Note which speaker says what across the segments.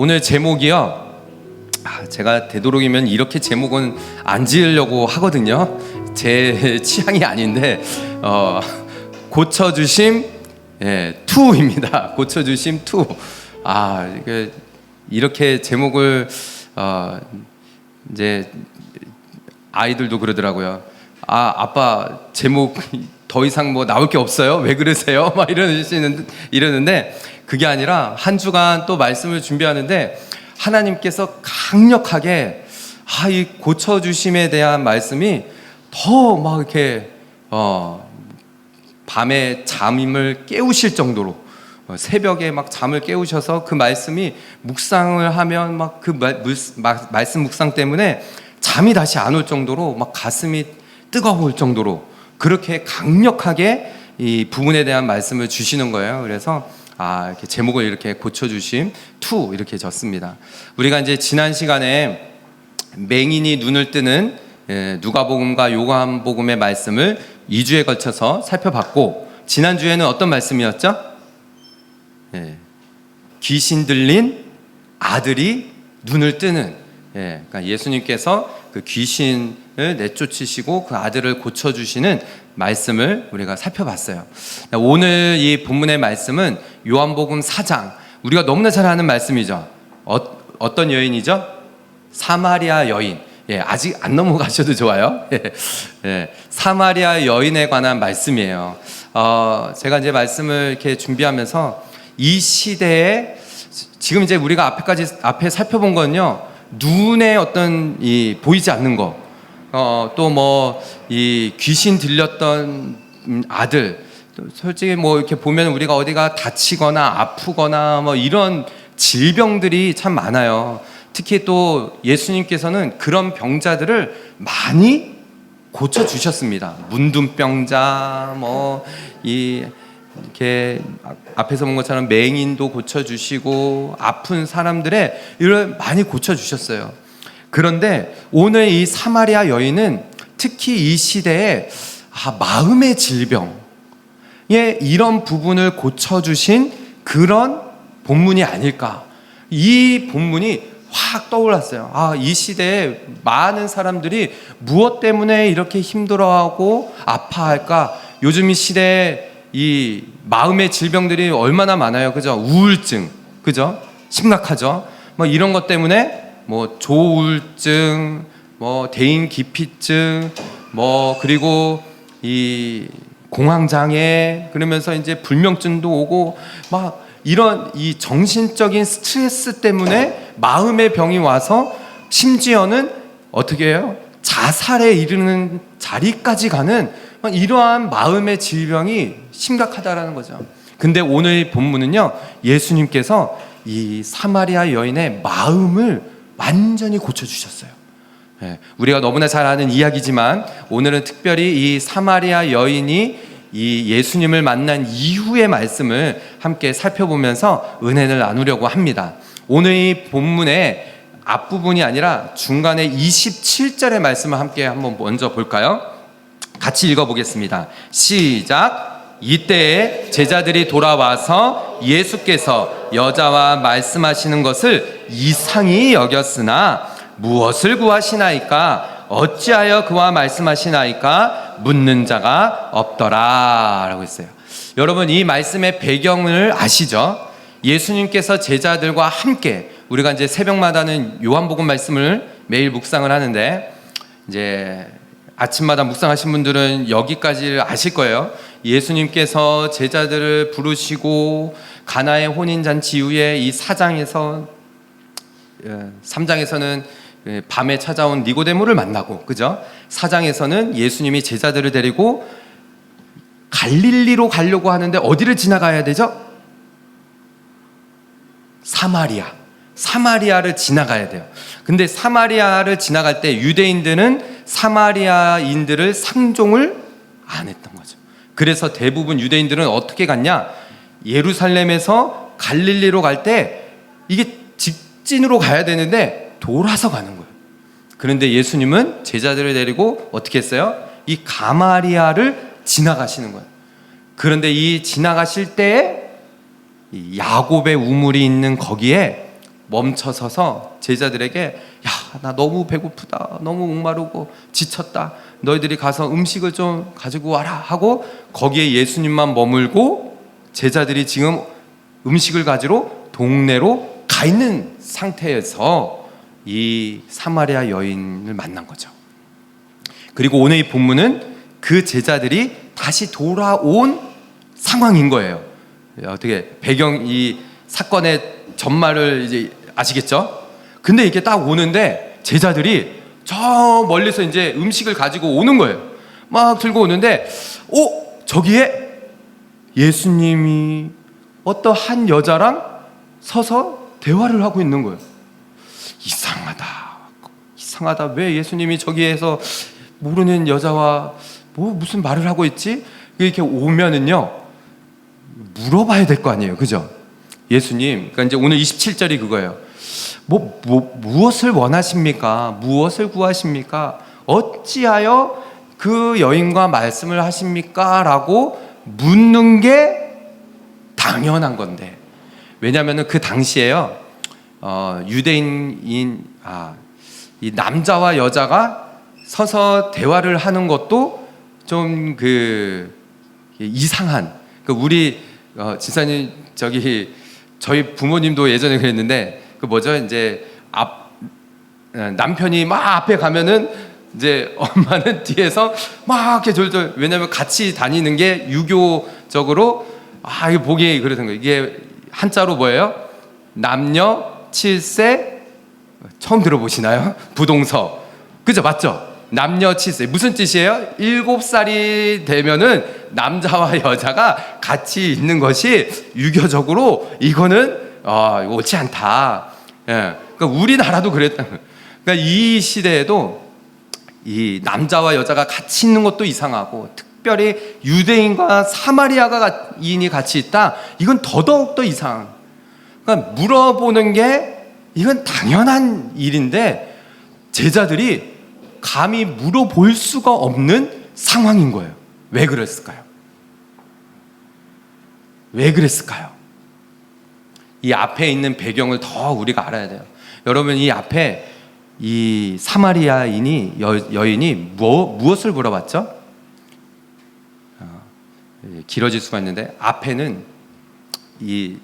Speaker 1: 오늘 제목이요. 제가 되도록이면 이렇게 제목은 안 지으려고 하거든요. 제 취향이 아닌데 고쳐주심 2입니다. 고쳐주심 2. 이렇게 제목을 이제 아이들도 그러더라고요. 아빠 제목 더 이상 뭐 나올 게 없어요? 왜 그러세요? 막 이러는데 그게 아니라 한 주간 또 말씀을 준비하는데 하나님께서 강력하게 이 고쳐주심에 대한 말씀이 더 막 이렇게 밤에 잠을 깨우실 정도로 새벽에 막 잠을 깨우셔서 그 말씀이 묵상을 하면 막 그 말씀 묵상 때문에 잠이 다시 안 올 정도로 막 가슴이 뜨거울 정도로 그렇게 강력하게 이 부분에 대한 말씀을 주시는 거예요. 그래서 이렇게 제목을 이렇게 고쳐주심 2 이렇게 졌습니다. 우리가 이제 지난 시간에 맹인이 눈을 뜨는 누가복음과 요한복음의 말씀을 2주에 걸쳐서 살펴봤고, 지난주에는 어떤 말씀이었죠? 귀신 들린 아들이 눈을 뜨는, 그러니까 예수님께서 그 귀신을 내쫓으시고 그 아들을 고쳐주시는 말씀을 우리가 살펴봤어요. 오늘 이 본문의 말씀은 요한복음 4장, 우리가 너무나 잘 아는 말씀이죠. 어떤 여인이죠? 사마리아 여인. 아직 안 넘어가셔도 좋아요. 사마리아 여인에 관한 말씀이에요. 제가 이제 말씀을 이렇게 준비하면서 이 시대에 지금 이제 우리가 앞에 살펴본 건요, 눈에 어떤 보이지 않는 거, 또 뭐 이 귀신 들렸던 아들, 솔직히 뭐 이렇게 보면 우리가 어디가 다치거나 아프거나 뭐 이런 질병들이 참 많아요. 특히 또 예수님께서는 그런 병자들을 많이 고쳐 주셨습니다. 문둥병자, 이렇게 앞에서 본 것처럼 맹인도 고쳐주시고 아픈 사람들의 이를 많이 고쳐주셨어요. 그런데 오늘 이 사마리아 여인은 특히 이 시대에 마음의 질병에 이런 부분을 고쳐주신 그런 본문이 아닐까. 이 본문이 확 떠올랐어요. 이 시대에 많은 사람들이 무엇 때문에 이렇게 힘들어하고 아파할까. 요즘 이 시대에 이 마음의 질병들이 얼마나 많아요. 그죠? 우울증, 그죠? 심각하죠? 이런 것 때문에 조울증, 대인기피증, 그리고 이 공황장애, 그러면서 이제 불면증도 오고 이런 이 정신적인 스트레스 때문에 마음의 병이 와서 심지어는 어떻게 해요? 자살에 이르는 자리까지 가는 이러한 마음의 질병이 심각하다라는 거죠. 근데 오늘 본문은요, 예수님께서 이 사마리아 여인의 마음을 완전히 고쳐주셨어요. 우리가 너무나 잘 아는 이야기지만 오늘은 특별히 이 사마리아 여인이 이 예수님을 만난 이후의 말씀을 함께 살펴보면서 은혜를 나누려고 합니다. 오늘 이 본문의 앞부분이 아니라 중간에 27절의 말씀을 함께 한번 먼저 볼까요? 같이 읽어보겠습니다. 시작. 이때에 제자들이 돌아와서 예수께서 여자와 말씀하시는 것을 이상히 여겼으나 무엇을 구하시나이까? 어찌하여 그와 말씀하시나이까? 묻는 자가 없더라 라고 했어요. 여러분, 이 말씀의 배경을 아시죠? 예수님께서 제자들과 함께, 우리가 이제 새벽마다는 요한복음 말씀을 매일 묵상을 하는데, 이제 아침마다 묵상하신 분들은 여기까지를 아실 거예요. 예수님께서 제자들을 부르시고 가나의 혼인잔치 이후에 이 3장에서는 밤에 찾아온 니고데모를 만나고, 그죠? 4장에서는 예수님이 제자들을 데리고 갈릴리로 가려고 하는데 어디를 지나가야 되죠? 사마리아를 지나가야 돼요. 근데 사마리아를 지나갈 때 유대인들은 사마리아인들을 상종을 안 했던 거죠. 그래서 대부분 유대인들은 어떻게 갔냐? 예루살렘에서 갈릴리로 갈 때 이게 직진으로 가야 되는데 돌아서 가는 거예요. 그런데 예수님은 제자들을 데리고 어떻게 했어요? 이 가마리아를 지나가시는 거예요. 그런데 이 지나가실 때에 야곱의 우물이 있는 거기에 멈춰서서 제자들에게 야, 나 너무 배고프다, 너무 목마르고 지쳤다, 너희들이 가서 음식을 좀 가지고 와라 하고 거기에 예수님만 머물고 제자들이 지금 음식을 가지러 동네로 가 있는 상태에서 이 사마리아 여인을 만난 거죠. 그리고 오늘 이 본문은 그 제자들이 다시 돌아온 상황인 거예요. 어떻게 배경 이 사건의 전말을 이제 아시겠죠? 근데 이렇게 딱 오는데 제자들이 저 멀리서 이제 음식을 가지고 오는 거예요. 막 들고 오는데 저기에 예수님이 어떠한 여자랑 서서 대화를 하고 있는 거예요. 이상하다. 왜 예수님이 저기에서 모르는 여자와 무슨 말을 하고 있지? 이렇게 오면은요, 물어봐야 될 거 아니에요, 그죠? 예수님, 그러니까 이제 오늘 27절이 그거예요. 무엇을 원하십니까? 무엇을 구하십니까? 어찌하여 그 여인과 말씀을 하십니까? 라고 묻는 게 당연한 건데. 왜냐하면 그 당시에요, 유대인인 이 남자와 여자가 서서 대화를 하는 것도 좀 이상한. 우리 지사님 저희 부모님도 예전에 그랬는데 이제 남편이 막 앞에 가면은 이제 엄마는 뒤에서 막 이렇게 졸졸, 왜냐면 같이 다니는 게 유교적으로 이게 보기 그러는 거예요. 이게 한자로 뭐예요? 남녀 칠세. 처음 들어보시나요? 부동서. 그죠? 맞죠? 남녀 칠세. 무슨 뜻이에요? 7살이 되면은 남자와 여자가 같이 있는 것이 유교적으로 이거는 이거 옳지 않다. 예. 그러니까 우리나라도 그랬다. 그러니까 이 시대에도 이 남자와 여자가 같이 있는 것도 이상하고, 특별히 유대인과 사마리아인이 같이 있다. 이건 더더욱 이상. 그러니까 물어보는 게 이건 당연한 일인데 제자들이 감히 물어볼 수가 없는 상황인 거예요. 왜 그랬을까요? 이 앞에 있는 배경을 더 우리가 알아야 돼요. 여러분, 이 앞에 이 사마리아인이 여인이 무엇을 물어봤죠? 길어질 수가 있는데 앞에는 이제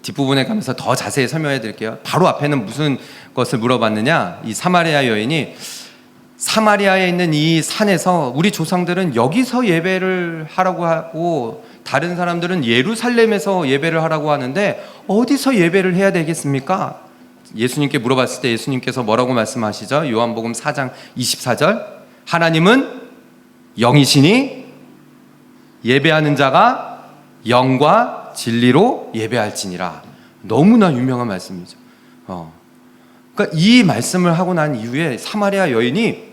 Speaker 1: 뒷부분에 가면서 더 자세히 설명해 드릴게요. 바로 앞에는 무슨 것을 물어봤느냐? 이 사마리아 여인이 사마리아에 있는 이 산에서 우리 조상들은 여기서 예배를 하라고 하고 다른 사람들은 예루살렘에서 예배를 하라고 하는데 어디서 예배를 해야 되겠습니까? 예수님께 물어봤을 때 예수님께서 뭐라고 말씀하시죠? 요한복음 4장 24절. 하나님은 영이시니 예배하는 자가 영과 진리로 예배할지니라. 너무나 유명한 말씀이죠. 그러니까 이 말씀을 하고 난 이후에 사마리아 여인이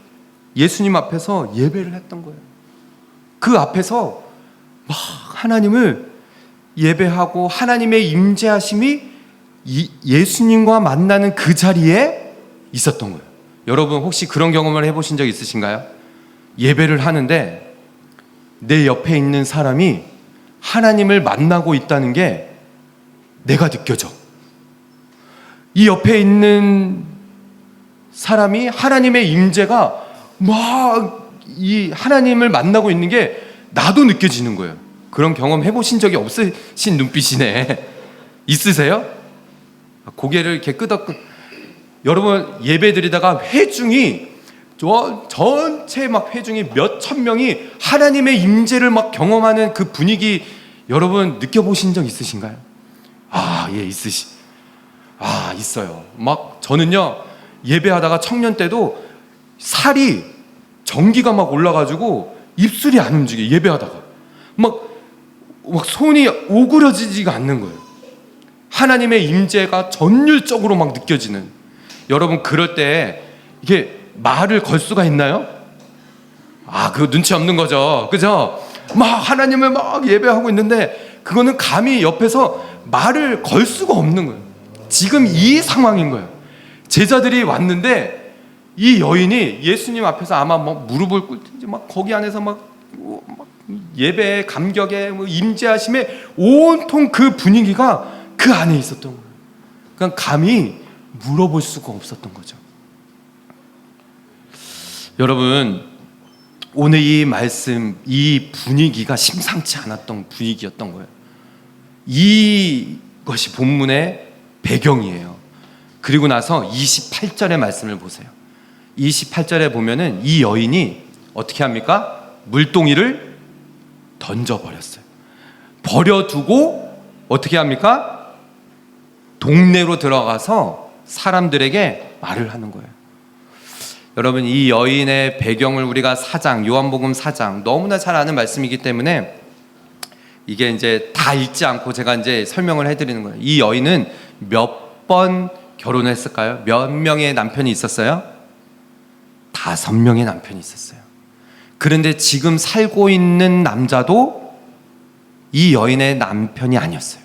Speaker 1: 예수님 앞에서 예배를 했던 거예요. 그 앞에서 막 하나님을 예배하고 하나님의 임재하심이 예수님과 만나는 그 자리에 있었던 거예요. 여러분 혹시 그런 경험을 해보신 적 있으신가요? 예배를 하는데 내 옆에 있는 사람이 하나님을 만나고 있다는 게 내가 느껴져. 이 옆에 있는 사람이 하나님의 임재가 막 이 하나님을 만나고 있는 게 나도 느껴지는 거예요. 그런 경험 해보신 적이 없으신 눈빛이네. 있으세요? 고개를 이렇게 끄덕끄. 여러분 예배 드리다가 회중이 전체 막 회중이 몇천 명이 하나님의 임재를 막 경험하는 그 분위기 여러분 느껴보신 적 있으신가요? 예, 있어요. 막 저는요 예배하다가 청년 때도 살이 전기가 막 올라가지고 입술이 안 움직여. 예배하다가 막 손이 오그러지지가 않는 거예요. 하나님의 임재가 전율적으로 막 느껴지는. 여러분 그럴 때 이게 말을 걸 수가 있나요? 그거 눈치 없는 거죠. 그죠? 막 하나님을 막 예배하고 있는데 그거는 감히 옆에서 말을 걸 수가 없는 거예요. 지금 이 상황인 거예요. 제자들이 왔는데 이 여인이 예수님 앞에서 아마 막 무릎을 꿇든지 막 거기 안에서 막 예배의 감격에 임재하심에 온통 그 분위기가 그 안에 있었던 거예요. 그냥 감히 물어볼 수가 없었던 거죠. 여러분, 오늘 이 말씀, 이 분위기가 심상치 않았던 분위기였던 거예요. 이것이 본문의 배경이에요. 그리고 나서 28절의 말씀을 보세요. 28절에 보면은 이 여인이 어떻게 합니까? 물동이를 던져버렸어요. 버려두고 어떻게 합니까? 동네로 들어가서 사람들에게 말을 하는 거예요. 여러분, 이 여인의 배경을 우리가 요한복음 4장 너무나 잘 아는 말씀이기 때문에 이게 이제 다 읽지 않고 제가 이제 설명을 해드리는 거예요. 이 여인은 몇 번 결혼했을까요? 몇 명의 남편이 있었어요? 5명의 남편이 있었어요. 그런데 지금 살고 있는 남자도 이 여인의 남편이 아니었어요.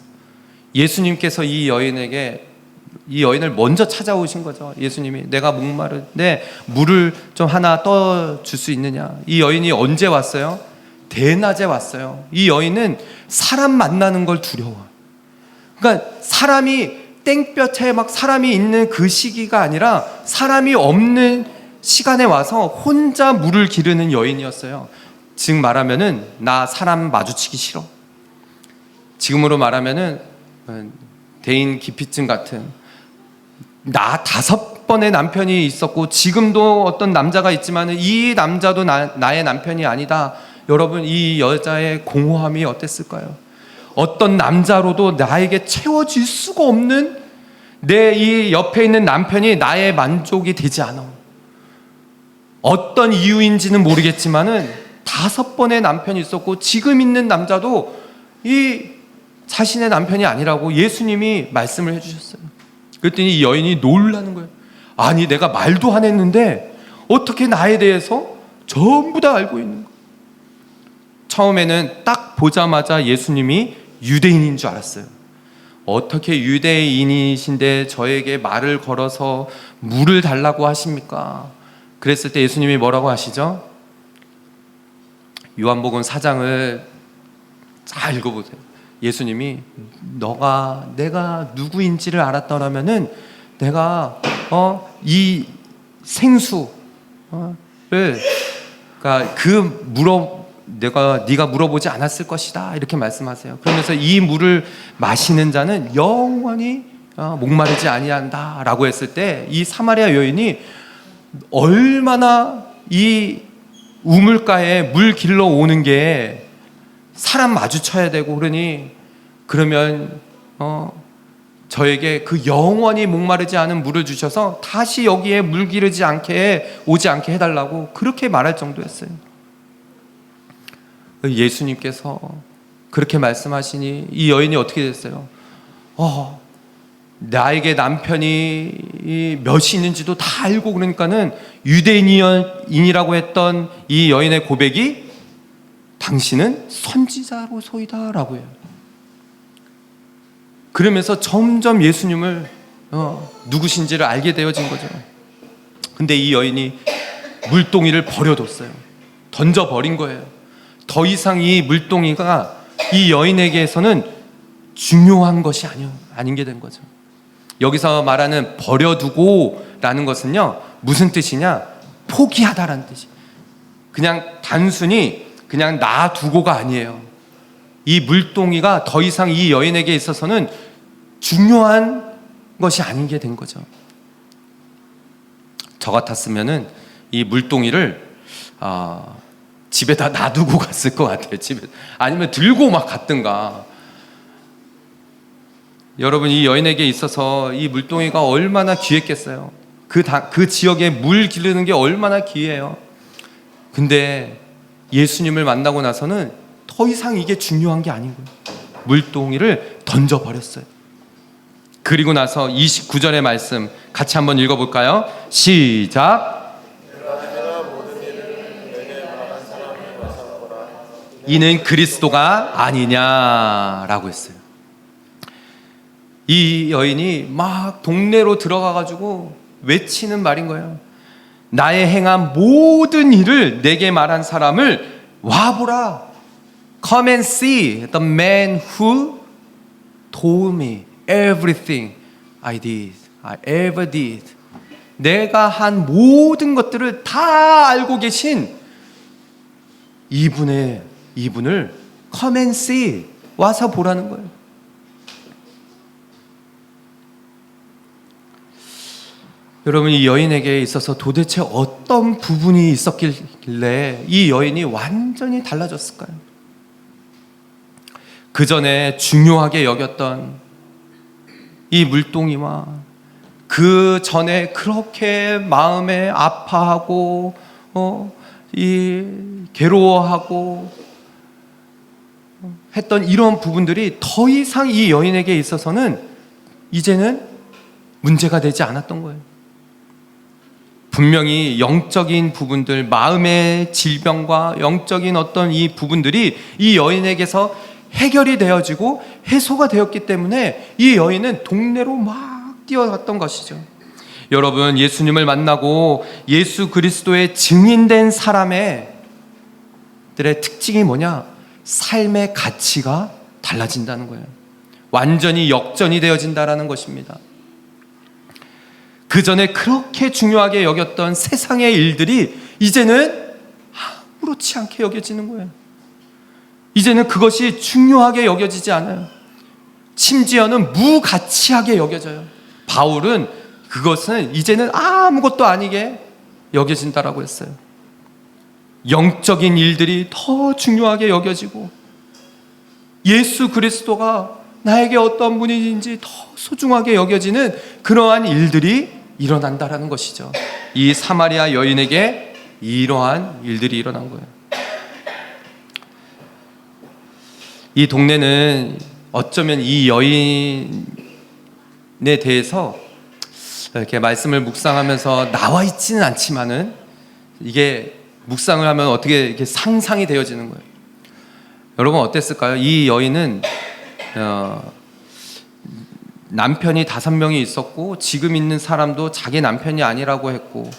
Speaker 1: 예수님께서 이 여인을 먼저 찾아오신 거죠. 예수님이 내가 목마른데 물을 좀 하나 떠줄 수 있느냐. 이 여인이 언제 왔어요? 대낮에 왔어요. 이 여인은 사람 만나는 걸 두려워요. 그러니까 사람이 땡볕에 막 사람이 있는 그 시기가 아니라 사람이 없는 시간에 와서 혼자 물을 기르는 여인이었어요. 즉 말하면은 나 사람 마주치기 싫어. 지금으로 말하면은 대인 기피증 같은, 나 5번의 남편이 있었고 지금도 어떤 남자가 있지만 이 남자도 나의 남편이 아니다. 여러분, 이 여자의 공허함이 어땠을까요? 어떤 남자로도 나에게 채워질 수가 없는 내 이 옆에 있는 남편이 나의 만족이 되지 않아. 어떤 이유인지는 모르겠지만은 5번의 남편이 있었고 지금 있는 남자도 이 자신의 남편이 아니라고 예수님이 말씀을 해주셨어요. 그랬더니 이 여인이 놀라는 거예요. 아니, 내가 말도 안 했는데 어떻게 나에 대해서 전부 다 알고 있는 거예요. 처음에는 딱 보자마자 예수님이 유대인인 줄 알았어요. 어떻게 유대인이신데 저에게 말을 걸어서 물을 달라고 하십니까? 그랬을 때 예수님이 뭐라고 하시죠? 요한복음 4장을 잘 읽어보세요. 예수님이 내가 누구인지를 알았더라면은 내가 이 생수를 그러니까 네가 물어보지 않았을 것이다 이렇게 말씀하세요. 그러면서 이 물을 마시는 자는 영원히 목마르지 아니한다라고 했을 때 이 사마리아 여인이 얼마나 이 우물가에 물 길러 오는 게 사람 마주쳐야 되고 그러면 저에게 그 영원히 목마르지 않은 물을 주셔서 다시 여기에 물 기르지 않게 오지 않게 해달라고 그렇게 말할 정도였어요. 예수님께서 그렇게 말씀하시니 이 여인이 어떻게 됐어요? 나에게 남편이 몇이 있는지도 다 알고 그러니까는 유대인이라고 했던 이 여인의 고백이 당신은 선지자로소이다 라고 해요. 그러면서 점점 예수님을 누구신지를 알게 되어진 거죠. 근데 이 여인이 물동이를 버려뒀어요. 던져버린 거예요. 더 이상 이 물동이가 이 여인에게서는 중요한 것이 아닌 게 된 거죠. 여기서 말하는 버려두고 라는 것은요, 무슨 뜻이냐? 포기하다라는 뜻이. 그냥 단순히 그냥 놔두고가 아니에요. 이 물동이가 더 이상 이 여인에게 있어서는 중요한 것이 아닌 게 된 거죠. 저 같았으면은 이 물동이를 집에다 놔두고 갔을 것 같아요. 집에 아니면 들고 막 갔든가. 여러분, 이 여인에게 있어서 이 물동이가 얼마나 귀했겠어요. 그 지역에 물 기르는 게 얼마나 귀해요. 근데 예수님을 만나고 나서는 더 이상 이게 중요한 게 아닌 거예요. 물동이를 던져버렸어요. 그리고 나서 29절의 말씀 같이 한번 읽어볼까요? 시작. 이는 그리스도가 아니냐라고 했어요. 이 여인이 막 동네로 들어가가지고 외치는 말인 거예요. 나의 행한 모든 일을 내게 말한 사람을 와보라. Come and see the man who told me everything. I did, I ever did. 내가 한 모든 것들을 다 알고 계신 이분을 come and see, 와서 보라는 거예요. 여러분, 이 여인에게 있어서 도대체 어떤 부분이 있었길래 이 여인이 완전히 달라졌을까요? 그 전에 중요하게 여겼던 이 물동이와 그 전에 그렇게 마음에 아파하고 이 괴로워하고 했던 이런 부분들이 더 이상 이 여인에게 있어서는 이제는 문제가 되지 않았던 거예요. 분명히 영적인 부분들, 마음의 질병과 영적인 어떤 이 부분들이 이 여인에게서 해결이 되어지고 해소가 되었기 때문에 이 여인은 동네로 막 뛰어갔던 것이죠. 여러분, 예수님을 만나고 예수 그리스도의 증인된 사람들의 특징이 뭐냐? 삶의 가치가 달라진다는 거예요. 완전히 역전이 되어진다는 것입니다. 그 전에 그렇게 중요하게 여겼던 세상의 일들이 이제는 아무렇지 않게 여겨지는 거예요. 이제는 그것이 중요하게 여겨지지 않아요. 심지어는 무가치하게 여겨져요. 바울은 그것은 이제는 아무것도 아니게 여겨진다라고 했어요. 영적인 일들이 더 중요하게 여겨지고 예수 그리스도가 나에게 어떤 분인지 더 소중하게 여겨지는 그러한 일들이 일어난다라는 것이죠. 이 사마리아 여인에게 이러한 일들이 일어난 거예요. 이 동네는 어쩌면 이 여인에 대해서 이렇게 말씀을 묵상하면서 나와 있지는 않지만은 이게 묵상을 하면 어떻게 이렇게 상상이 되어지는 거예요. 여러분 어땠을까요? 이 여인은 남편이 5명이 있었고 지금 있는 사람도 자기 남편이 아니라고 했고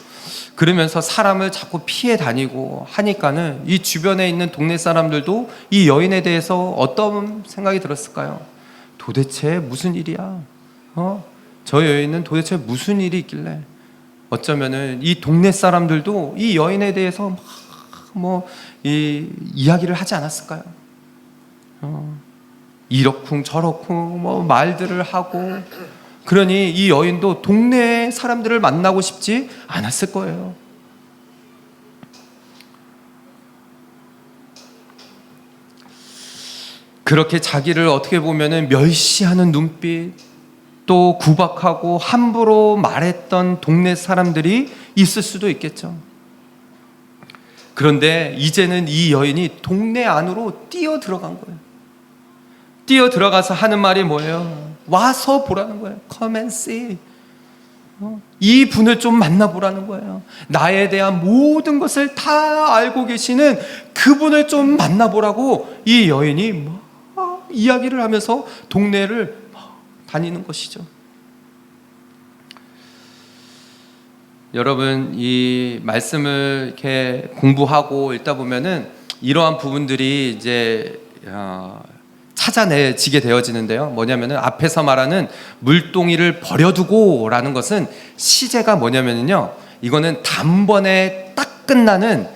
Speaker 1: 그러면서 사람을 자꾸 피해 다니고 하니까는 이 주변에 있는 동네 사람들도 이 여인에 대해서 어떤 생각이 들었을까요? 도대체 무슨 일이야? 저 여인은 도대체 무슨 일이 있길래? 어쩌면은 이 동네 사람들도 이 여인에 대해서 이야기를 하지 않았을까요? 이러쿵 저러쿵 말들을 하고 그러니 이 여인도 동네 사람들을 만나고 싶지 않았을 거예요. 그렇게 자기를 어떻게 보면은 멸시하는 눈빛 또 구박하고 함부로 말했던 동네 사람들이 있을 수도 있겠죠. 그런데 이제는 이 여인이 동네 안으로 뛰어 들어간 거예요. 뛰어 들어가서 하는 말이 뭐예요? 와서 보라는 거예요. Come and see. 이 분을 좀 만나보라는 거예요. 나에 대한 모든 것을 다 알고 계시는 그분을 좀 만나보라고 이 여인이 막 이야기를 하면서 동네를 막 다니는 것이죠. 여러분, 이 말씀을 이렇게 공부하고 읽다 보면은 이러한 부분들이 이제 찾아내지게 되어지는데요. 뭐냐면은 앞에서 말하는 물동이를 버려두고라는 것은 시제가 뭐냐면요. 이거는 단번에 딱 끝나는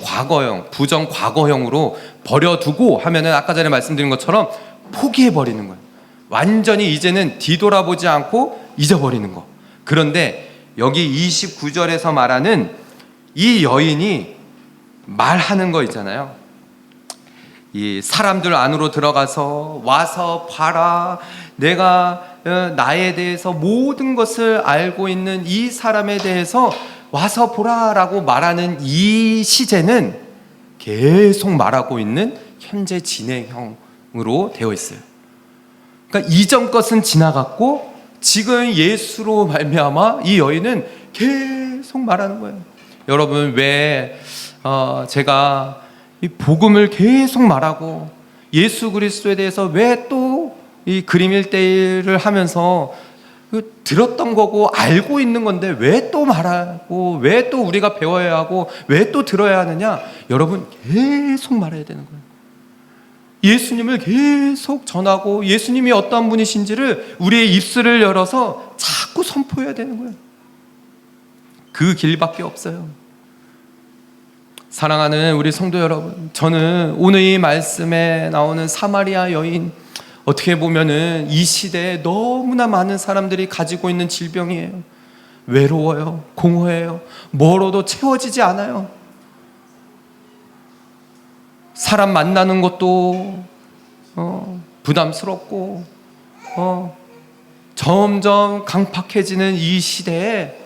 Speaker 1: 과거형, 부정 과거형으로 버려두고 하면은 아까 전에 말씀드린 것처럼 포기해버리는 거예요. 완전히 이제는 뒤돌아보지 않고 잊어버리는 거. 그런데 여기 29절에서 말하는 이 여인이 말하는 거 있잖아요. 이 사람들 안으로 들어가서 와서 봐라. 내가 나에 대해서 모든 것을 알고 있는 이 사람에 대해서 와서 보라라고 말하는 이 시제는 계속 말하고 있는 현재 진행형으로 되어 있어요. 그러니까 이전 것은 지나갔고 지금 예수로 말미암아 이 여인은 계속 말하는 거예요. 여러분 왜 제가 이 복음을 계속 말하고 예수 그리스도에 대해서 왜 또 이 그림 일대를 하면서 들었던 거고 알고 있는 건데 왜 또 말하고 왜 또 우리가 배워야 하고 왜 또 들어야 하느냐? 여러분 계속 말해야 되는 거예요. 예수님을 계속 전하고 예수님이 어떤 분이신지를 우리의 입술을 열어서 자꾸 선포해야 되는 거예요. 그 길밖에 없어요. 사랑하는 우리 성도 여러분, 저는 오늘 이 말씀에 나오는 사마리아 여인, 어떻게 보면은 이 시대에 너무나 많은 사람들이 가지고 있는 질병이에요. 외로워요, 공허해요, 멀어도 채워지지 않아요. 사람 만나는 것도 부담스럽고 점점 강팍해지는 이 시대에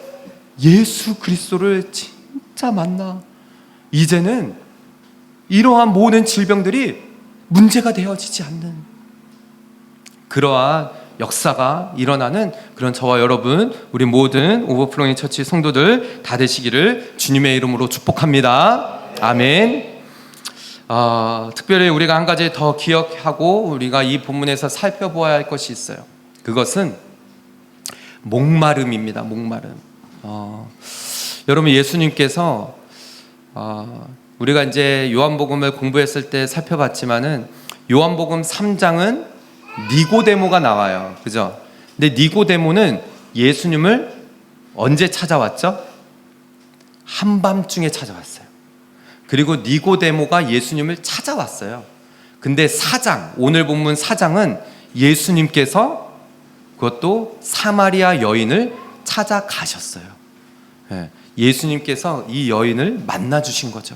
Speaker 1: 예수 그리스도를 진짜 만나 이제는 이러한 모든 질병들이 문제가 되어지지 않는 그러한 역사가 일어나는 그런 저와 여러분, 우리 모든 오버플로잉 처치 성도들 다 되시기를 주님의 이름으로 축복합니다. 아멘. 특별히 우리가 한 가지 더 기억하고 우리가 이 본문에서 살펴보아야 할 것이 있어요. 그것은 목마름입니다. 목마름. 여러분, 예수님께서 우리가 이제 요한복음을 공부했을 때 살펴봤지만은 요한복음 3장은 니고데모가 나와요. 그죠? 근데 니고데모는 예수님을 언제 찾아왔죠? 한밤중에 찾아왔어요. 그리고 니고데모가 예수님을 찾아왔어요. 근데 4장, 오늘 본문 4장은 예수님께서 그것도 사마리아 여인을 찾아가셨어요. 예수님께서 이 여인을 만나주신 거죠.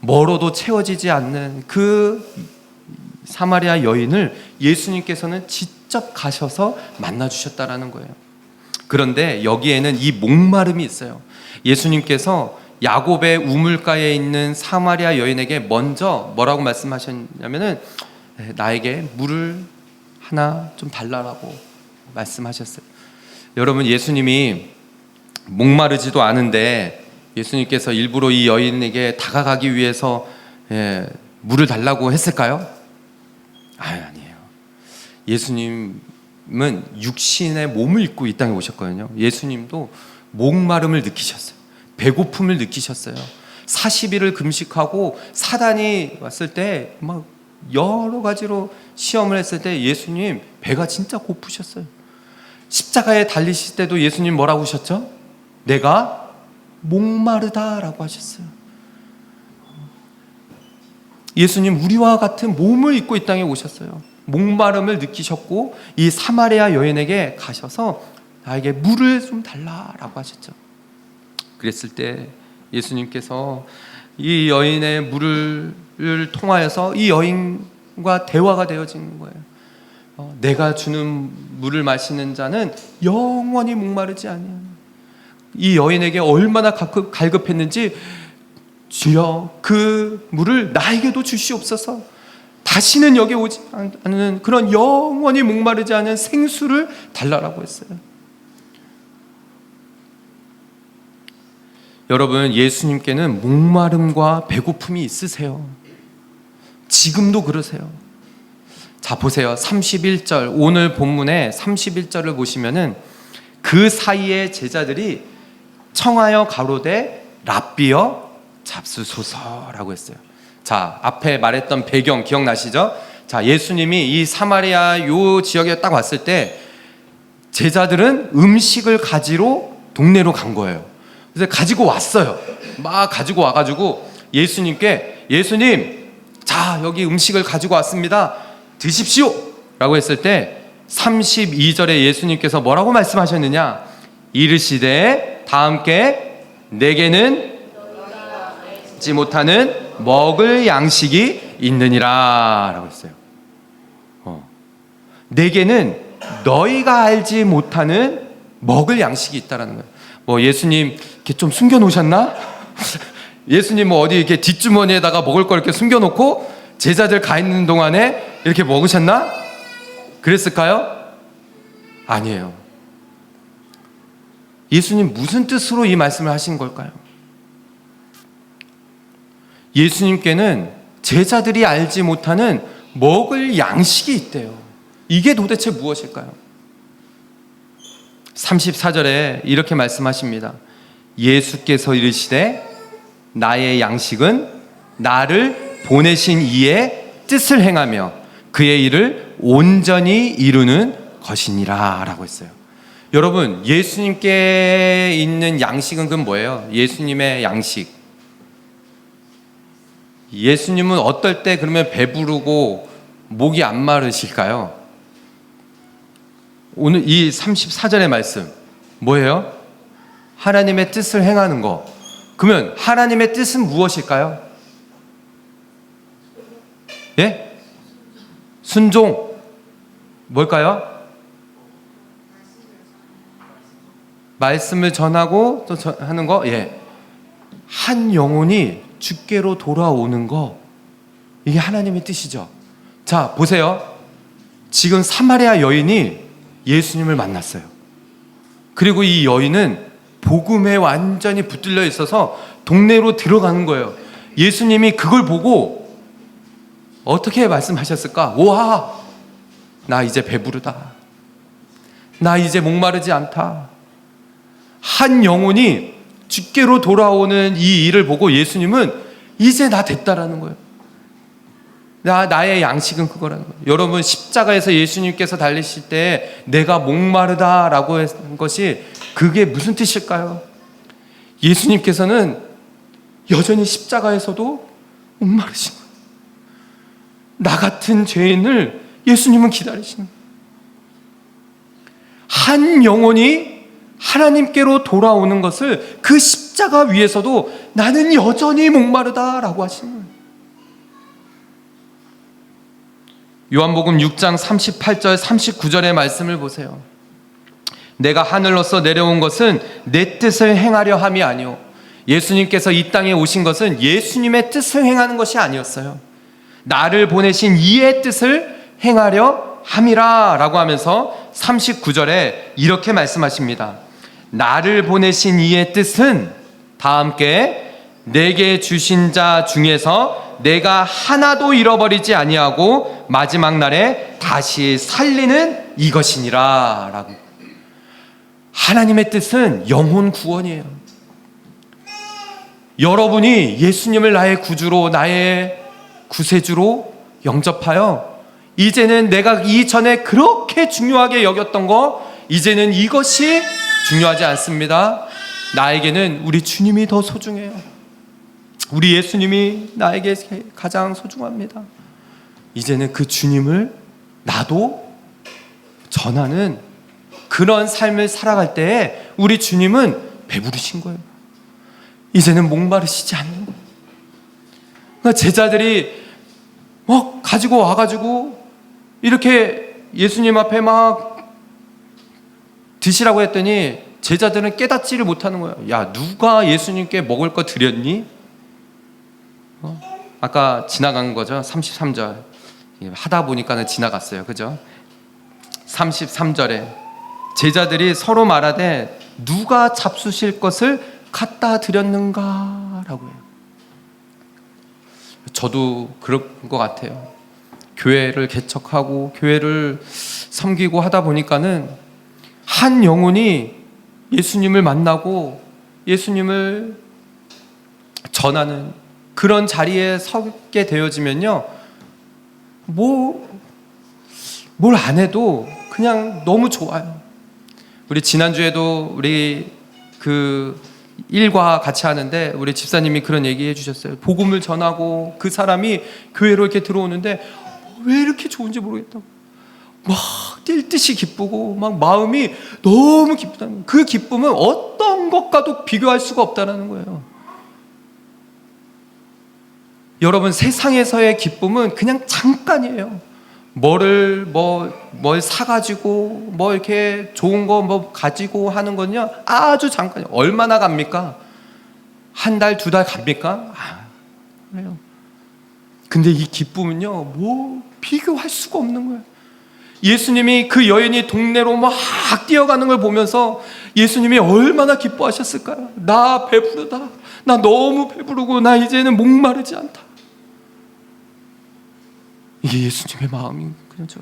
Speaker 1: 멀어도 채워지지 않는 그 사마리아 여인을 예수님께서는 직접 가셔서 만나주셨다라는 거예요. 그런데 여기에는 이 목마름이 있어요. 예수님께서 야곱의 우물가에 있는 사마리아 여인에게 먼저 뭐라고 말씀하셨냐면은 나에게 물을 하나 좀 달라고 말씀하셨어요. 여러분, 예수님이 목마르지도 않은데 예수님께서 일부러 이 여인에게 다가가기 위해서 물을 달라고 했을까요? 아니에요. 예수님은 육신의 몸을 입고 이 땅에 오셨거든요. 예수님도 목마름을 느끼셨어요. 배고픔을 느끼셨어요. 40일을 금식하고 사단이 왔을 때 막 여러 가지로 시험을 했을 때 예수님 배가 진짜 고프셨어요. 십자가에 달리실 때도 예수님 뭐라고 하셨죠? 내가 목마르다라고 하셨어요. 예수님 우리와 같은 몸을 입고 이 땅에 오셨어요. 목마름을 느끼셨고 이 사마리아 여인에게 가셔서 나에게 물을 좀 달라라고 하셨죠. 그랬을 때 예수님께서 이 여인의 물을 통하여서 이 여인과 대화가 되어지는 거예요. 내가 주는 물을 마시는 자는 영원히 목마르지 아니하니. 이 여인에게 얼마나 갈급했는지, 주여 그 물을 나에게도 주시옵소서. 다시는 여기 오지 않는 그런 영원히 목마르지 않은 생수를 달라라고 했어요. 여러분, 예수님께는 목마름과 배고픔이 있으세요. 지금도 그러세요. 자, 보세요. 31절, 오늘 본문의 31절을 보시면은 그 사이에 제자들이 청하여 가로되 랍비여 잡수소서라고 했어요. 자, 앞에 말했던 배경 기억나시죠? 자, 예수님이 이 사마리아 요 지역에 딱 왔을 때 제자들은 음식을 가지러 동네로 간 거예요. 그래서 가지고 왔어요. 막 가지고 와가지고 예수님께, 예수님, 자, 여기 음식을 가지고 왔습니다. 드십시오 라고 했을 때 32절에 예수님께서 뭐라고 말씀하셨느냐? 이르시되 다 함께 내게는 알지 못하는 먹을 양식이 있느니라 라고 했어요. 내게는 너희가 알지 못하는 먹을 양식이 있다라는 거예요. 뭐 예수님 이렇게 좀 숨겨놓으셨나? 예수님 뭐 어디 이렇게 뒷주머니에다가 먹을 걸 이렇게 숨겨놓고 제자들 가 있는 동안에 이렇게 먹으셨나? 그랬을까요? 아니에요. 예수님 무슨 뜻으로 이 말씀을 하신 걸까요? 예수님께는 제자들이 알지 못하는 먹을 양식이 있대요. 이게 도대체 무엇일까요? 34절에 이렇게 말씀하십니다. 예수께서 이르시되 나의 양식은 나를 보내신 이의 뜻을 행하며 그의 일을 온전히 이루는 것이니라 라고 했어요. 여러분, 예수님께 있는 양식은 그건 뭐예요? 예수님의 양식. 예수님은 어떨 때 그러면 배부르고 목이 안 마르실까요? 오늘 이 34절의 말씀 뭐예요? 하나님의 뜻을 행하는 거. 그러면 하나님의 뜻은 무엇일까요? 예? 순종. 뭘까요? 말씀을 전하고 또 하는 거. 예. 한 영혼이 주께로 돌아오는 거. 이게 하나님의 뜻이죠. 자, 보세요. 지금 사마리아 여인이 예수님을 만났어요. 그리고 이 여인은 복음에 완전히 붙들려 있어서 동네로 들어가는 거예요. 예수님이 그걸 보고 어떻게 말씀하셨을까? 와, 나 이제 배부르다. 나 이제 목마르지 않다. 한 영혼이 주께로 돌아오는 이 일을 보고 예수님은 이제 나 됐다라는 거예요. 나의 양식은 그거라는 거예요. 여러분, 십자가에서 예수님께서 달리실 때 내가 목마르다라고 한 것이 그게 무슨 뜻일까요? 예수님께서는 여전히 십자가에서도 목마르신 거예요. 나 같은 죄인을 예수님은 기다리시는 거예요. 한 영혼이 하나님께로 돌아오는 것을 그 십자가 위에서도 나는 여전히 목마르다라고 하시는 거예요. 요한복음 6장 38절 39절의 말씀을 보세요. 내가 하늘로서 내려온 것은 내 뜻을 행하려 함이 아니오. 예수님께서 이 땅에 오신 것은 예수님의 뜻을 행하는 것이 아니었어요. 나를 보내신 이의 뜻을 행하려 함이라 라고 하면서 39절에 이렇게 말씀하십니다. 나를 보내신 이의 뜻은, 다 함께, 내게 주신 자 중에서 내가 하나도 잃어버리지 아니하고 마지막 날에 다시 살리는 이것이니라 라고. 하나님의 뜻은 영혼 구원이에요. 여러분이 예수님을 나의 구주로, 나의 구세주로 영접하여 이제는 내가 이전에 그렇게 중요하게 여겼던 거, 이제는 이것이 중요하지 않습니다. 나에게는 우리 주님이 더 소중해요. 우리 예수님이 나에게 가장 소중합니다. 이제는 그 주님을 나도 전하는 그런 삶을 살아갈 때에 우리 주님은 배부르신 거예요. 이제는 목마르시지 않는 거예요. 그러니까 제자들이 막 가지고 와가지고 이렇게 예수님 앞에 막 드시라고 했더니 제자들은 깨닫지를 못하는 거예요. 야, 누가 예수님께 먹을 거 드렸니? 아까 지나간 거죠. 33절 하다 보니까는 지나갔어요. 그죠? 33절에 제자들이 서로 말하되 누가 잡수실 것을 갖다 드렸는가 라고 해요. 저도 그런 것 같아요. 교회를 개척하고 교회를 섬기고 하다 보니까는 한 영혼이 예수님을 만나고 예수님을 전하는 그런 자리에 서게 되어지면요, 뭘 안 해도 그냥 너무 좋아요. 우리 지난주에도 우리 그 일과 같이 하는데 우리 집사님이 그런 얘기 해주셨어요. 복음을 전하고 그 사람이 교회로 이렇게 들어오는데 왜 이렇게 좋은지 모르겠다고 막 뛸 듯이 기쁘고 막 마음이 너무 기쁘다는 거예요. 그 기쁨은 어떤 것과도 비교할 수가 없다는 거예요. 여러분, 세상에서의 기쁨은 그냥 잠깐이에요. 뭘 사가지고 뭐 이렇게 좋은 거 뭐 가지고 하는 건요 아주 잠깐이에요. 얼마나 갑니까? 한 달, 두 달 갑니까? 그래요. 근데 이 기쁨은요 뭐 비교할 수가 없는 거예요. 예수님이 그 여인이 동네로 막 뛰어가는 걸 보면서 예수님이 얼마나 기뻐하셨을까요? 나 배부르다. 나 너무 배부르고 나 이제는 목마르지 않다. 이게 예수님의 마음인 거죠.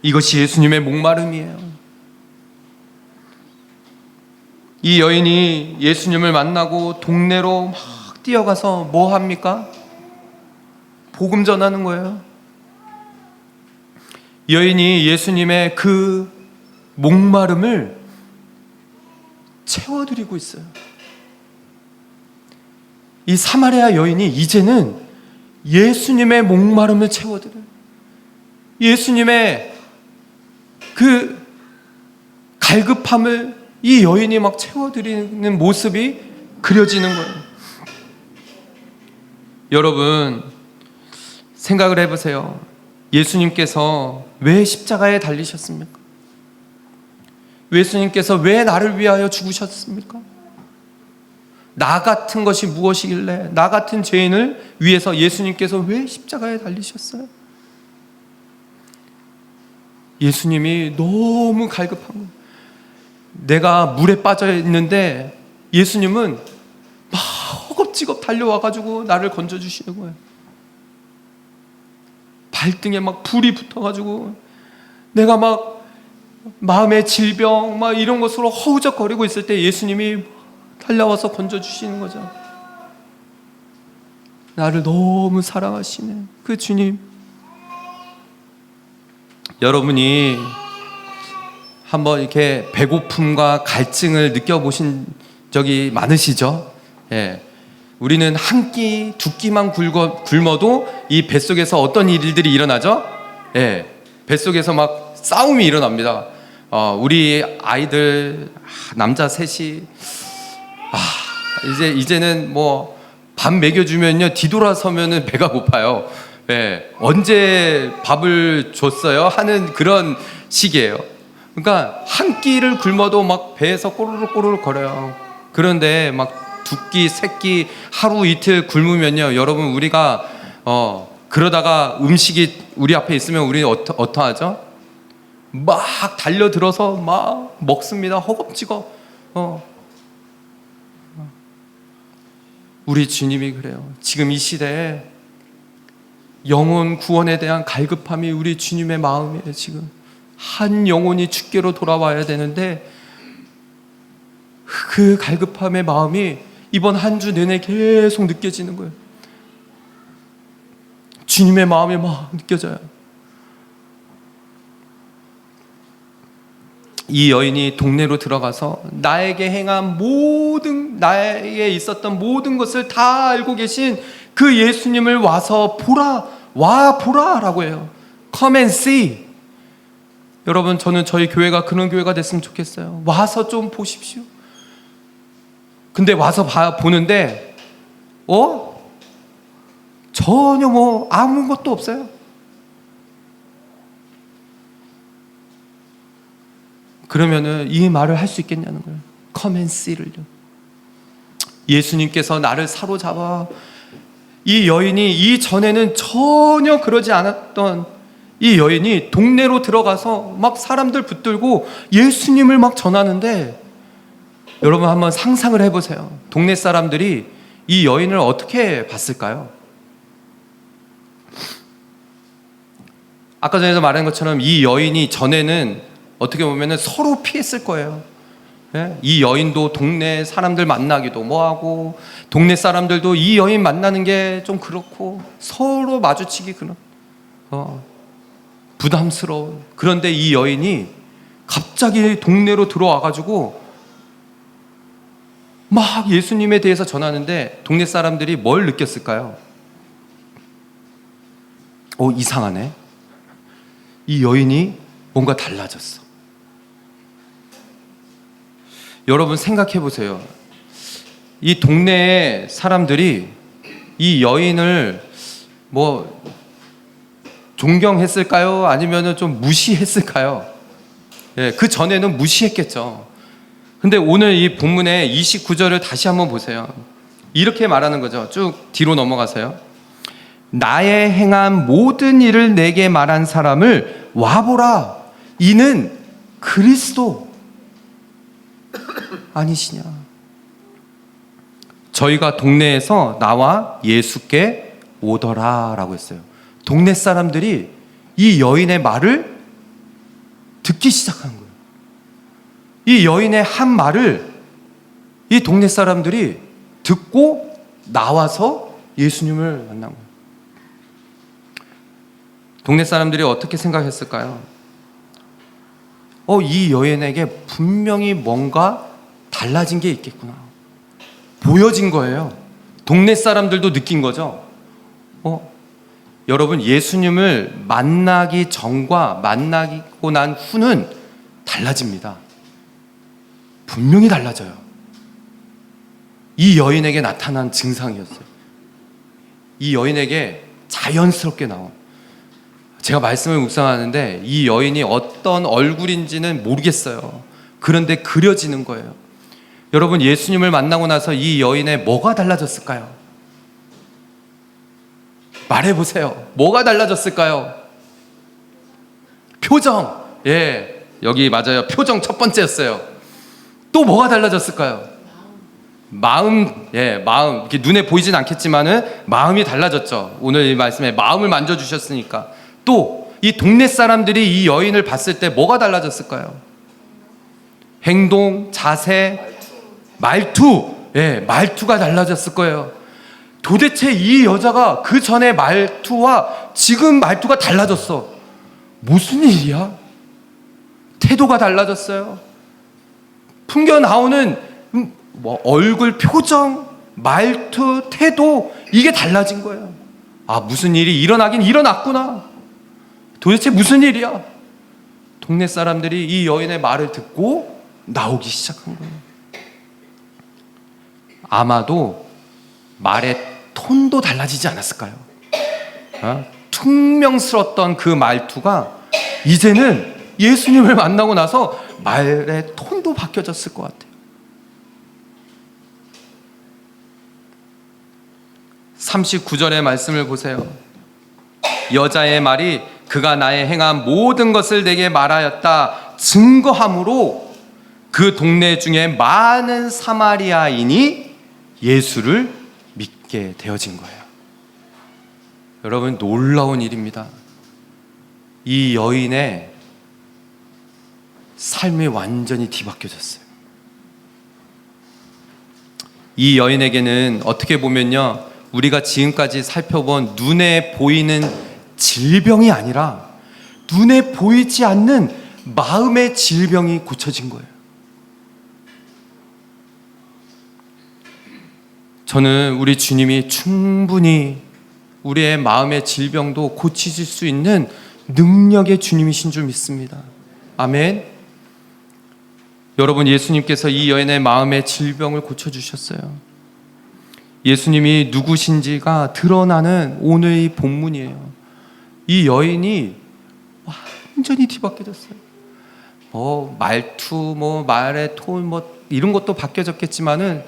Speaker 1: 이것이 예수님의 목마름이에요. 이 여인이 예수님을 만나고 동네로 막 뛰어가서 뭐 합니까? 복음 전하는 거예요. 여인이 예수님의 그 목마름을 채워드리고 있어요. 이 사마리아 여인이 이제는 예수님의 목마름을 채워드려요. 예수님의 그 갈급함을 이 여인이 막 채워드리는 모습이 그려지는 거예요. 여러분, 생각을 해보세요. 예수님께서 왜 십자가에 달리셨습니까? 예수님께서 왜 나를 위하여 죽으셨습니까? 나 같은 것이 무엇이길래, 나 같은 죄인을 위해서 예수님께서 왜 십자가에 달리셨어요? 예수님이 너무 갈급한 거예요. 내가 물에 빠져 있는데 예수님은 막 허겁지겁 달려와가지고 나를 건져주시는 거예요. 발등에 막 불이 붙어가지고 내가 막 마음의 질병 막 이런 것으로 허우적거리고 있을 때 예수님이 달려와서 건져주시는 거죠. 나를 너무 사랑하시네 그 주님. 여러분이 한번 이렇게 배고픔과 갈증을 느껴보신 적이 많으시죠? 예. 우리는 한 끼, 두 끼만 굶어도 이 뱃속에서 어떤 일들이 일어나죠? 예. 뱃속에서 막 싸움이 일어납니다. 우리 아이들, 남자 셋이, 이제는 뭐 밥 먹여주면요, 뒤돌아서면은 배가 고파요. 예. 언제 밥을 줬어요? 하는 그런 시기예요. 그러니까 한 끼를 굶어도 막 배에서 꼬르륵 꼬르륵 거려요. 그런데 막 두 끼, 세 끼, 하루 이틀 굶으면요, 여러분, 우리가 그러다가 음식이 우리 앞에 있으면 우리는 어떠하죠? 막 달려들어서 막 먹습니다. 허겁지겁. 우리 주님이 그래요. 지금 이 시대에 영혼 구원에 대한 갈급함이 우리 주님의 마음이에요. 지금 한 영혼이 주께로 돌아와야 되는데 그 갈급함의 마음이 이번 한 주 내내 계속 느껴지는 거예요. 주님의 마음이 막 느껴져요. 이 여인이 동네로 들어가서 나에게 행한 나에게 있었던 모든 것을 다 알고 계신 그 예수님을 와서 보라라고 해요. Come and see. 여러분, 저는 저희 교회가 그런 교회가 됐으면 좋겠어요. 와서 좀 보십시오. 근데 와서 보는데 전혀 뭐 아무것도 없어요. 그러면은 이 말을 할 수 있겠냐는 거예요. Come and see를요. 예수님께서 나를 사로잡아, 이 여인이 이전에는 전혀 그러지 않았던 이 여인이 동네로 들어가서 막 사람들 붙들고 예수님을 막 전하는데, 여러분 한번 상상을 해보세요. 동네 사람들이 이 여인을 어떻게 봤을까요? 아까 전에도 말한 것처럼 이 여인이 전에는 어떻게 보면 서로 피했을 거예요. 예? 이 여인도 동네 사람들 만나기도 뭐하고, 동네 사람들도 이 여인 만나는 게 좀 그렇고, 서로 마주치기 부담스러워. 그런데 이 여인이 갑자기 동네로 들어와가지고 막 예수님에 대해서 전하는데 동네 사람들이 뭘 느꼈을까요? 이상하네. 이 여인이 뭔가 달라졌어. 여러분 생각해 보세요. 이 동네의 사람들이 이 여인을 뭐 존경했을까요? 아니면은 좀 무시했을까요? 예, 그 전에는 무시했겠죠. 근데 오늘 이 본문의 29절을 다시 한번 보세요. 이렇게 말하는 거죠. 쭉 뒤로 넘어가세요. 나의 행한 모든 일을 내게 말한 사람을 와보라. 이는 그리스도 아니시냐. 저희가 동네에서 나와 예수께 오더라 라고 했어요. 동네 사람들이 이 여인의 말을 듣기 시작한 거예요. 이 여인의 한 말을 이 동네 사람들이 듣고 나와서 예수님을 만난 거예요. 동네 사람들이 어떻게 생각했을까요? 이 여인에게 분명히 뭔가 달라진 게 있겠구나. 보여진 거예요. 동네 사람들도 느낀 거죠. 여러분, 예수님을 만나기 전과 만나고 난 후는 달라집니다. 분명히 달라져요. 이 여인에게 나타난 증상이었어요. 이 여인에게 자연스럽게 나온, 제가 말씀을 묵상하는데 이 여인이 어떤 얼굴인지는 모르겠어요. 그런데 그려지는 거예요. 여러분, 예수님을 만나고 나서 이 여인의 뭐가 달라졌을까요? 말해보세요. 뭐가 달라졌을까요? 표정. 예, 여기 맞아요. 표정 첫 번째였어요. 또 뭐가 달라졌을까요? 마음. 예, 마음. 이렇게 눈에 보이진 않겠지만은 마음이 달라졌죠. 오늘 이 말씀에 마음을 만져주셨으니까. 또 이 동네 사람들이 이 여인을 봤을 때 뭐가 달라졌을까요? 행동, 자세, 말투. 예, 말투가 달라졌을 거예요. 도대체 이 여자가 그 전에 말투와 지금 말투가 달라졌어. 무슨 일이야? 태도가 달라졌어요. 풍겨 나오는 얼굴 표정, 말투, 태도, 이게 달라진 거예요. 무슨 일이 일어나긴 일어났구나. 도대체 무슨 일이야? 동네 사람들이 이 여인의 말을 듣고 나오기 시작한 거예요. 아마도 말의 톤도 달라지지 않았을까요? 퉁명스럽던 그 말투가 이제는 예수님을 만나고 나서 말의 톤도 바뀌어졌을 것 같아요. 39절의 말씀을 보세요. 여자의 말이 그가 나의 행한 모든 것을 내게 말하였다 증거함으로 그 동네 중에 많은 사마리아인이 예수를 믿게 되어진 거예요. 여러분, 놀라운 일입니다. 이 여인의 삶이 완전히 뒤바뀌어졌어요. 이 여인에게는 어떻게 보면요, 우리가 지금까지 살펴본 눈에 보이는 질병이 아니라 눈에 보이지 않는 마음의 질병이 고쳐진 거예요. 저는 우리 주님이 충분히 우리의 마음의 질병도 고치실 수 있는 능력의 주님이신 줄 믿습니다. 아멘. 여러분, 예수님께서 이 여인의 마음의 질병을 고쳐주셨어요. 예수님이 누구신지가 드러나는 오늘의 본문이에요. 이 여인이 완전히 뒤바뀌어졌어요. 말투, 말의 톤, 이런 것도 바뀌어졌겠지만은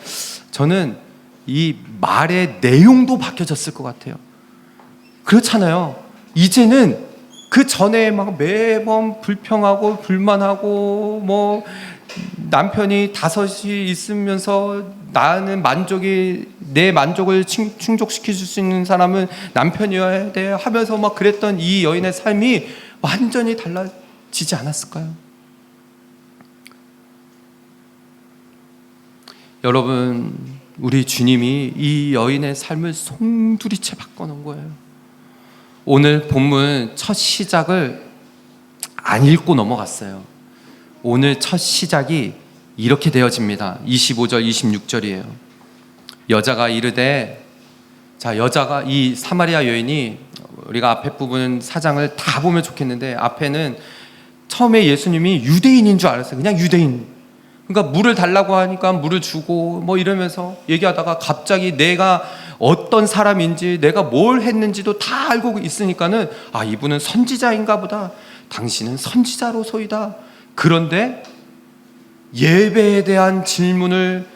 Speaker 1: 저는 이 말의 내용도 바뀌어졌을 것 같아요. 그렇잖아요. 이제는 그 전에 막 매번 불평하고 불만하고 남편이 5이 있으면서 나는 내 만족을 충족시킬 수 있는 사람은 남편이어야 돼 하면서 막 그랬던 이 여인의 삶이 완전히 달라지지 않았을까요? 여러분, 우리 주님이 이 여인의 삶을 송두리째 바꿔놓은 거예요. 오늘 본문 첫 시작을 안 읽고 넘어갔어요. 오늘 첫 시작이 이렇게 되어집니다. 25절, 26절이에요. 여자가 이르되, 여자가 이 사마리아 여인이, 우리가 앞에 부분 사장을 다 보면 좋겠는데 앞에는 처음에 예수님이 유대인인 줄 알았어요. 그냥 유대인. 그러니까 물을 달라고 하니까 물을 주고 이러면서 얘기하다가 갑자기 내가 어떤 사람인지 내가 뭘 했는지도 다 알고 있으니까는 이분은 선지자인가 보다. 당신은 선지자로소이다. 그런데 예배에 대한 질문을,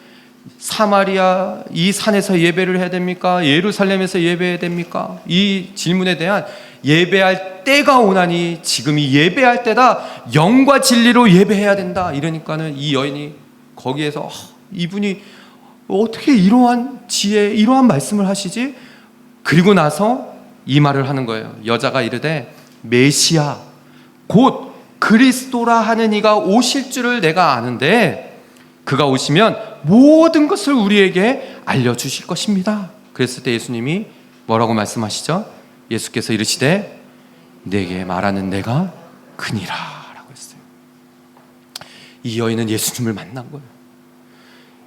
Speaker 1: 사마리아 이 산에서 예배를 해야 됩니까? 예루살렘에서 예배해야 됩니까? 이 질문에 대한 예배할 때가 오나니 지금이 예배할 때다. 영과 진리로 예배해야 된다. 이러니까는 이 여인이 거기에서 이분이 어떻게 이러한 지혜, 이러한 말씀을 하시지? 그리고 나서 이 말을 하는 거예요. 여자가 이르되 메시아 곧 그리스도라 하는 이가 오실 줄을 내가 아는데 그가 오시면 모든 것을 우리에게 알려주실 것입니다. 그랬을 때 예수님이 뭐라고 말씀하시죠? 예수께서 이르시되 내게 말하는 내가 그니라 라고 했어요. 이 여인은 예수님을 만난 거예요.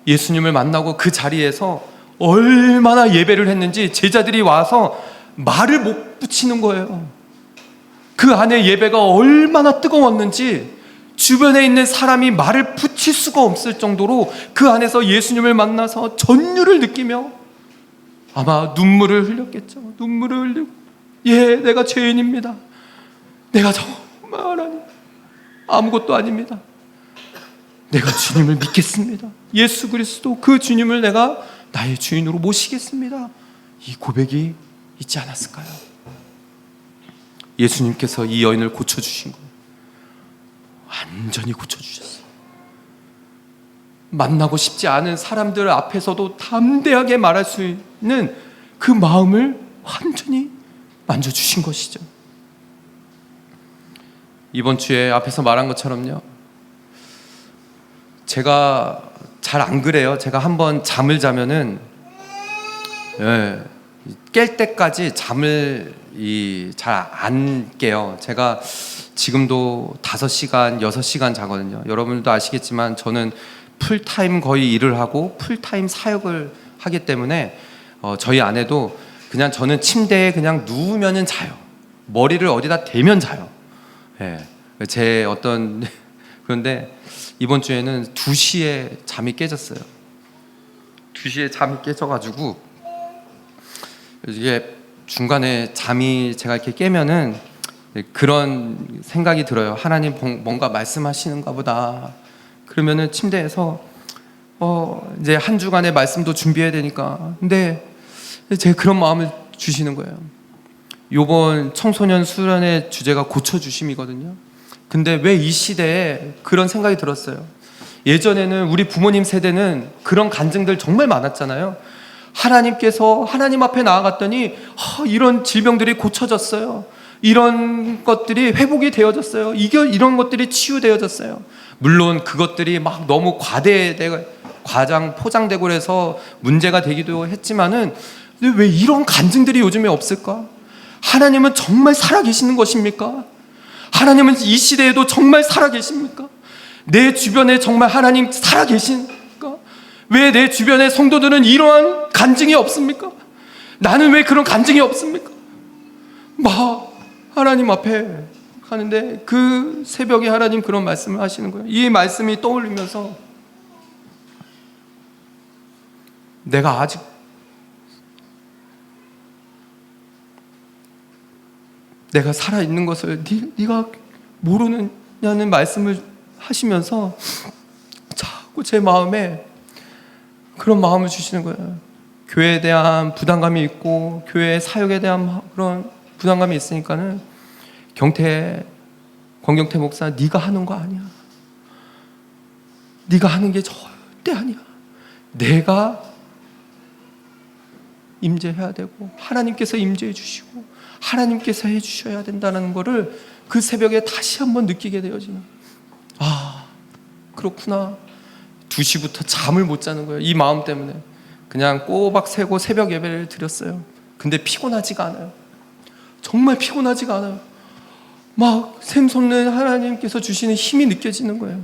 Speaker 1: 예수님을 만나고 그 자리에서 얼마나 예배를 했는지 제자들이 와서 말을 못 붙이는 거예요. 그 안에 예배가 얼마나 뜨거웠는지 주변에 있는 사람이 말을 붙일 수가 없을 정도로 그 안에서 예수님을 만나서 전율을 느끼며 아마 눈물을 흘렸겠죠. 눈물을 흘리고, 예, 내가 죄인입니다. 내가 정말 하나님 아무것도 아닙니다. 내가 주님을 믿겠습니다. 예수 그리스도 그 주님을 내가 나의 주인으로 모시겠습니다. 이 고백이 있지 않았을까요? 예수님께서 이 여인을 고쳐주신 거예요. 완전히 고쳐주셨어요. 만나고 싶지 않은 사람들 앞에서도 담대하게 말할 수 있는 그 마음을 완전히 만져주신 것이죠. 이번 주에 앞에서 말한 것처럼요, 제가 잘 안 그래요. 제가 한번 잠을 자면은 깰 때까지 잠을 잘 안 깨요. 제가 지금도 5시간, 6시간 자거든요. 여러분들도 아시겠지만 저는 풀타임 거의 일을 하고 풀타임 사역을 하기 때문에 저희 아내도 그냥 저는 침대에 그냥 누우면은 자요. 머리를 어디다 대면 자요. 제 어떤 그런데 이번 주에는 2시에 잠이 깨졌어요. 2시에 잠이 깨져가지고 이게 중간에 잠이 제가 이렇게 깨면은 그런 생각이 들어요. 하나님 뭔가 말씀하시는가 보다. 그러면은 침대에서 이제 한 주간의 말씀도 준비해야 되니까. 근데 제가 그런 마음을 주시는 거예요. 요번 청소년 수련의 주제가 고쳐주심이거든요. 근데 왜 이 시대에 그런 생각이 들었어요. 예전에는 우리 부모님 세대는 그런 간증들 정말 많았잖아요. 하나님께서 하나님 앞에 나아갔더니 이런 질병들이 고쳐졌어요. 이런 것들이 회복이 되어졌어요. 이런 것들이 치유되어졌어요. 물론 그것들이 막 너무 과장 포장되고 그래서 문제가 되기도 했지만은 왜 이런 간증들이 요즘에 없을까? 하나님은 정말 살아계시는 것입니까? 하나님은 이 시대에도 정말 살아계십니까? 내 주변에 정말 하나님 살아계십니까? 왜 내 주변의 성도들은 이러한 간증이 없습니까? 나는 왜 그런 간증이 없습니까? 막 하나님 앞에 하는데 그 새벽에 하나님 그런 말씀을 하시는 거예요. 이 말씀이 떠올리면서 내가 아직 내가 살아있는 것을 네가 모르느냐는 말씀을 하시면서 자꾸 제 마음에 그런 마음을 주시는 거예요. 교회에 대한 부담감이 있고 교회 사역에 대한 그런 부담감이 있으니까는 권경태 목사, 네가 하는 거 아니야. 네가 하는 게 절대 아니야. 내가 임재해야 되고 하나님께서 임재해 주시고 하나님께서 해 주셔야 된다는 거를 그 새벽에 다시 한번 느끼게 되어지는, 그렇구나. 2시부터 잠을 못 자는 거예요. 이 마음 때문에 그냥 꼬박 새고 새벽 예배를 드렸어요. 근데 피곤하지가 않아요. 정말 피곤하지가 않아요. 막 샘솟는 하나님께서 주시는 힘이 느껴지는 거예요.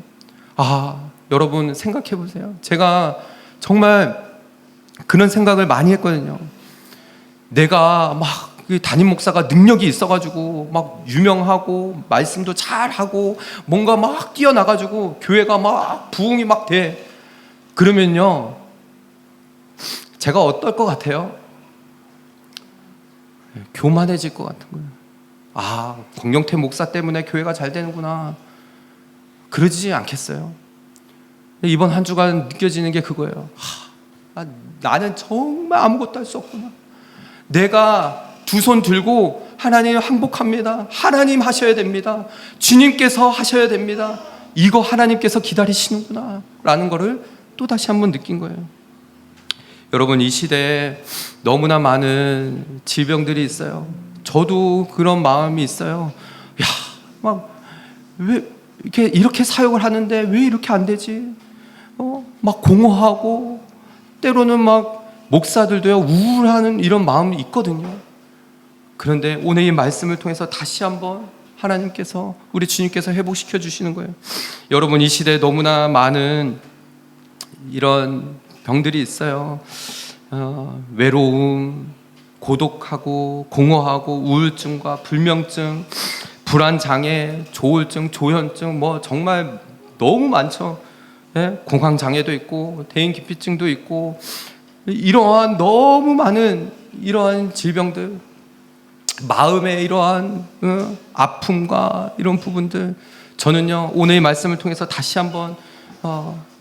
Speaker 1: 여러분 생각해 보세요. 제가 정말 그런 생각을 많이 했거든요. 내가 막 담임 목사가 능력이 있어가지고 막 유명하고 말씀도 잘하고 뭔가 막 뛰어나가지고 교회가 막 부흥이 막 돼. 그러면요, 제가 어떨 것 같아요? 교만해질 것 같은 거예요. 권경태 목사 때문에 교회가 잘 되는구나. 그러지 않겠어요? 이번 한 주간 느껴지는 게 그거예요. 나는 정말 아무것도 할 수 없구나. 내가 2손 들고 하나님 항복합니다. 하나님 하셔야 됩니다. 주님께서 하셔야 됩니다. 이거 하나님께서 기다리시는구나 라는 거를 또다시 한번 느낀 거예요. 여러분, 이 시대에 너무나 많은 질병들이 있어요. 저도 그런 마음이 있어요. 왜 이렇게 사역을 하는데 왜 이렇게 안 되지? 막 공허하고 때로는 막 목사들도요 우울하는 이런 마음이 있거든요. 그런데 오늘 이 말씀을 통해서 다시 한번 하나님께서, 우리 주님께서 회복시켜 주시는 거예요. 여러분, 이 시대에 너무나 많은 이런 병들이 있어요. 외로움, 고독하고 공허하고 우울증과 불면증, 불안장애, 조울증, 조현증, 뭐 정말 너무 많죠. 예? 공황장애도 있고 대인기피증도 있고, 이러한 너무 많은 이러한 질병들, 마음의 이러한 아픔과 이런 부분들, 저는요 오늘 이 말씀을 통해서 다시 한번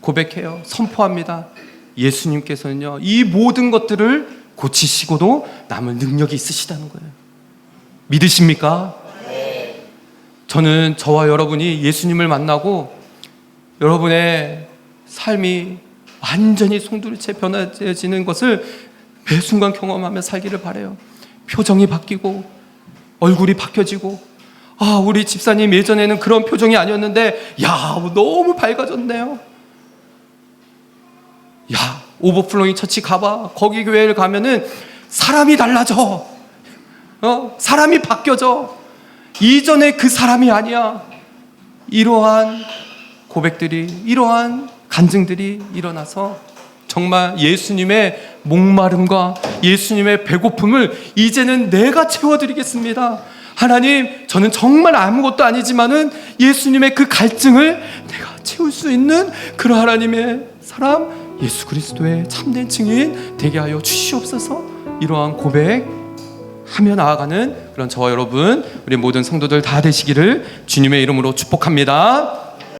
Speaker 1: 고백해요. 선포합니다. 예수님께서는요 이 모든 것들을 고치시고도 남을 능력이 있으시다는 거예요. 믿으십니까? 네. 저는 저와 여러분이 예수님을 만나고 여러분의 삶이 완전히 송두리째 변화되어지는 것을 매 순간 경험하며 살기를 바라요. 표정이 바뀌고 얼굴이 바뀌어지고, 우리 집사님 예전에는 그런 표정이 아니었는데 너무 밝아졌네요. 오버플로잉 처치 가봐. 거기 교회를 가면은 사람이 달라져. 사람이 바뀌어져. 이전에 그 사람이 아니야. 이러한 고백들이, 이러한 간증들이 일어나서 정말 예수님의 목마름과 예수님의 배고픔을 이제는 내가 채워드리겠습니다. 하나님, 저는 정말 아무것도 아니지만은 예수님의 그 갈증을 내가 채울 수 있는 그런 하나님의 사람, 예수 그리스도의 참된 증인 되게 하여 주시옵소서. 이러한 고백하며 나아가는 그런 저와 여러분, 우리 모든 성도들 다 되시기를 주님의 이름으로 축복합니다.